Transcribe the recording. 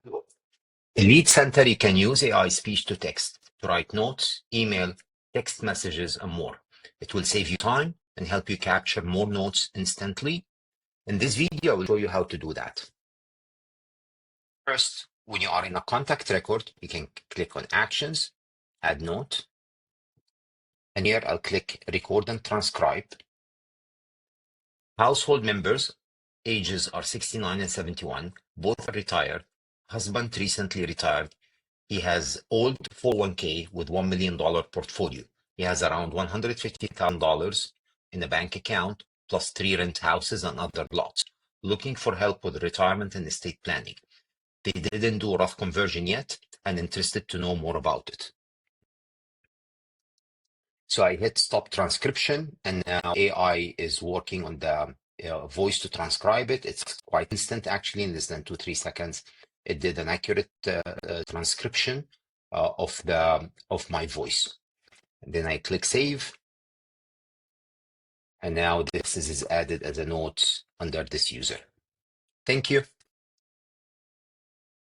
In Lead Center, you can use AI speech to text to write notes, email, text messages, and more. It will save you time and help you capture more notes instantly. In this video, I will show you how to do that. First, when you are in a contact record, you can click on Actions, Add Note, and here I'll click Record and Transcribe. Household members, ages are 69 and 71, both are retired. Husband recently retired. He has old 401k with $1 million portfolio. He has around $150,000 in a bank account, plus 3 rent houses and other lots. Looking for help with retirement and estate planning. They didn't do a rough conversion yet and interested to know more about it. So I hit stop transcription, and now AI is working on the voice to transcribe it. It's quite instant, actually, in less than 2-3 seconds. It did an accurate transcription of my voice. And then I click save, and now this is added as a note under this user. Thank you.